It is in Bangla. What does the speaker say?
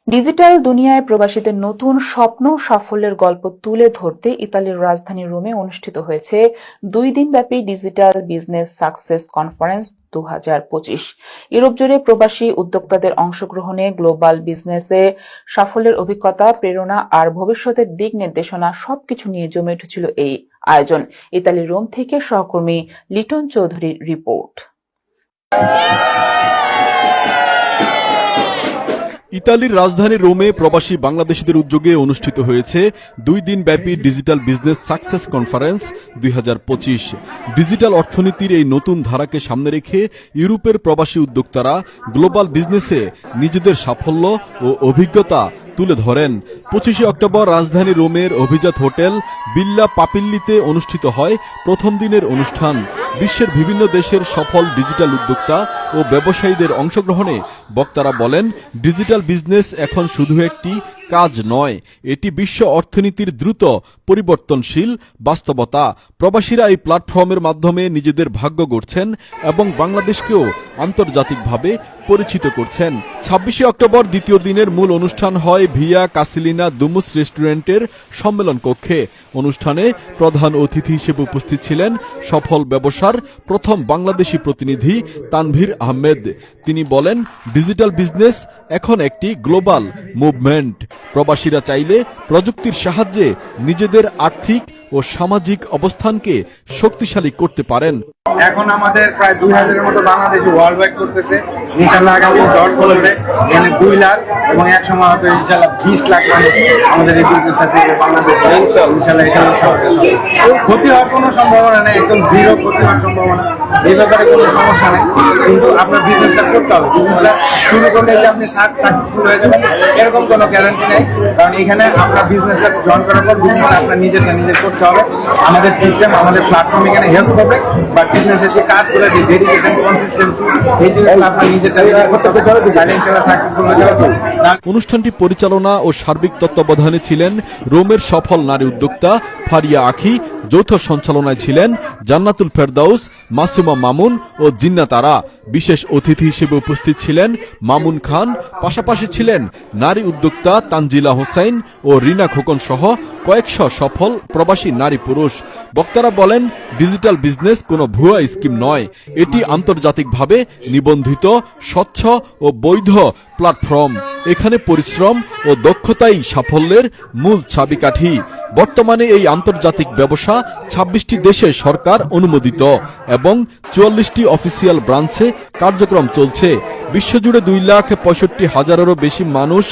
ডিজিটাল দুনিয়ায় প্রবাসীদের নতুন স্বপ্ন সাফল্যের গল্প তুলে ধরতে ইতালির রাজধানী রোমে অনুষ্ঠিত হয়েছে 2 দিনব্যাপী digital business success conference 2025। Europe জুড়ে প্রবাসী উদ্যোক্তাদের অংশগ্রহণে গ্লোবাল বিজনেসে সাফল্যের অভিজ্ঞতা, প্রেরণা আর ভবিষ্যতের দিক নির্দেশনা সবকিছু নিয়ে জমে উঠেছিল এই আয়োজন। ইতালির রোম থেকে সহকর্মী লিটন চৌধুরীর রিপোর্ট। ইতালির রাজধানী রোমে প্রবাসী বাংলাদেশিদের উদ্যোগে অনুষ্ঠিত হয়েছে 2 দিনব্যাপী digital business success conference 2025। Digital অর্থনীতির এই নতুন ধারাকে সামনে রেখে ইউরোপের প্রবাসী উদ্যোক্তারা গ্লোবাল বিজনেসে নিজেদের সাফল্য ও অভিজ্ঞতা তুলে ধরেন। 25 অক্টোবর রাজধানী রোমের অভিজাত হোটেল বিল্লা পাপিল্লিতে অনুষ্ঠিত হয় প্রথম দিনের অনুষ্ঠান। বিশ্বের বিভিন্ন দেশের সফল ডিজিটাল উদ্যোক্তা ও ব্যবসায়ীদের অংশগ্রহণে বক্তারা বলেন, ডিজিটাল বিজনেস এখন শুধু একটি কাজ নয়, এটি বিশ্ব অর্থনীতির দ্রুত পরিবর্তনশীল বাস্তবতা। প্রবাসীরা এই প্ল্যাটফর্মের মাধ্যমে নিজেদের ভাগ্য গড়ছেন এবং বাংলাদেশকেও আন্তর্জাতিকভাবে পরিচিত করছেন। 26 অক্টোবর দ্বিতীয় দিনের মূল অনুষ্ঠান হয় ভিয়া কাসিলিনা দুমুস রেস্টুরেন্টের সম্মেলন কক্ষে। অনুষ্ঠানে প্রধান অতিথি হিসেবে উপস্থিত ছিলেন সফল ব্যবসার প্রথম বাংলাদেশি প্রতিনিধি তানভীর আহমেদ। তিনি বলেন, ডিজিটাল বিজনেস এখন একটি গ্লোবাল মুভমেন্ট। প্রবাসীরা চাইলে প্রযুক্তির সাহায্যে নিজেদের আর্থিক ও সামাজিক অবস্থানকে শক্তিশালী করতে পারেন। এখন আমাদের প্রায় 2000-এর মতো বাংলাদেশি ওয়ার্ল্ড ওয়াইড করতেছে। ইনশাল্লাহ আগামী 10 বছরে এখানে 2 লাখ এবং এক সময় হয়তো ইনশাল্লাহ 20 লাখ মানুষ আমাদের এই বিজনেস সাথে বাংলাদেশে ইনশাল্লাহ ক্ষতি হওয়ার কোনো সম্ভাবনা নেই, একদম জিরো ক্ষতি হওয়ার সম্ভাবনা। এই ব্যাপারে কোনো সমস্যা নেই, কিন্তু আপনার বিজনেসটা করতে হবে। বিজনেসটা শুরু করলে যে আপনি সাকসেসফুল হয়ে যাবেন এরকম কোনো গ্যারান্টি নেই, কারণ এখানে আপনার বিজনেসটা জয়েন করার পর বিজনেসটা আপনার নিজেরটা নিজের করতে হবে। আমাদের সিস্টেম, আমাদের প্ল্যাটফর্ম এখানে হেল্প করবে, বা বিজনেসের যে কাজগুলো, যে ডেডিকেশন, কনসিস্টেন্সি, এই জিনিসগুলো আপনার নিজেরটা নিজের করতে হবে, তাহলে ইনশাআল্লাহ সাকসেসফুল হয়ে যাবে। অনুষ্ঠানটি পরিচালনা ও সার্বিক তত্ত্বাবধানে ছিলেন রোমের সফল নারী উদ্যোক্তা ফারিয়া আখি। যৌথ সঞ্চালনায় ছিলেন জান্নাতুল ফেরদাউস, মাসুমা মামুন ও জিন্নাত আরা। বিশেষ অতিথি হিসেবে উপস্থিত ছিলেন মামুন খান। পাশাপাশি ছিলেন নারী উদ্যোক্তা তানজিলা হোসেন ও রিনা খোকন সহ কয়েকশো সফল প্রবাসী নারী পুরুষ। বক্তারা বলেন, ডিজিটাল বিজনেস কোনো ভুয়া স্কিম নয়, এটি আন্তর্জাতিকভাবে নিবন্ধিত, স্বচ্ছ ও বৈধ প্ল্যাটফর্ম। এখানে পরিশ্রম ও দক্ষতাই সাফল্যের মূল চাবিকাঠি। বর্তমানে এই আন্তর্জাতিক ব্যবসা 26টি দেশে সরকার অনুমোদিত এবং 44টি অফিসিয়াল ব্রাঞ্চে কার্যক্রম চলছে। বিশ্বজুড়ে 2,65,000-এরও বেশি মানুষ